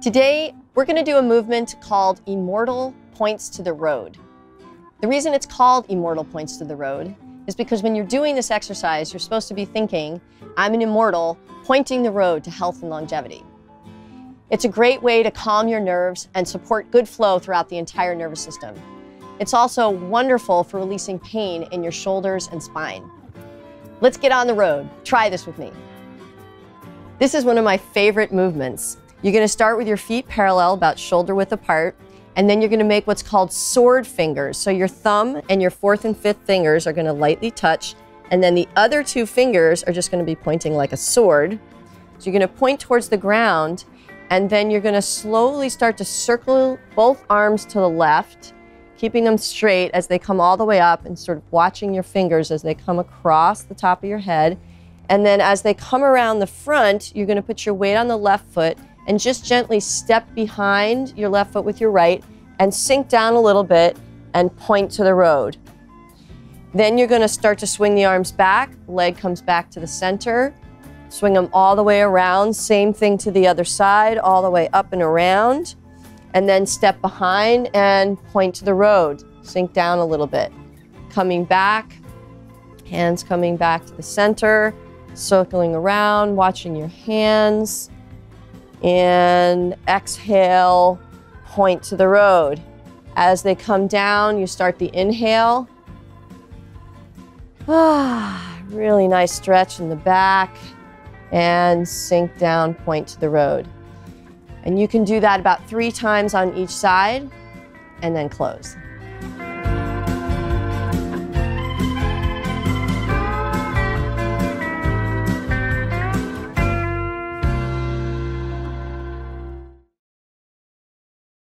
Today, we're going to do a movement called Immortal Points to the Road. The reason it's called Immortal Points to the Road is because when you're doing this exercise, you're supposed to be thinking, I'm an immortal pointing the road to health and longevity. It's a great way to calm your nerves and support good flow throughout the entire nervous system. It's also wonderful for releasing pain in your shoulders and spine. Let's get on the road. Try this with me. This is one of my favorite movements. You're going to start with your feet parallel, about shoulder width apart, and then you're going to make what's called sword fingers. So your thumb and your fourth and fifth fingers are going to lightly touch, and then the other two fingers are just going to be pointing like a sword. So you're going to point towards the ground, and then you're going to slowly start to circle both arms to the left, keeping them straight as they come all the way up, and sort of watching your fingers as they come across the top of your head. And then as they come around the front, you're going to put your weight on the left foot and just gently step behind your left foot with your right and sink down a little bit and point to the road. Then you're going to start to swing the arms back, leg comes back to the center, swing them all the way around, same thing to the other side, all the way up and around, and then step behind and point to the road, sink down a little bit. Coming back, hands coming back to the center, circling around, watching your hands, and exhale, point to the road. As they come down, you start the inhale. Really nice stretch in the back, and sink down, point to the road. And you can do that about 3 times on each side, and then close.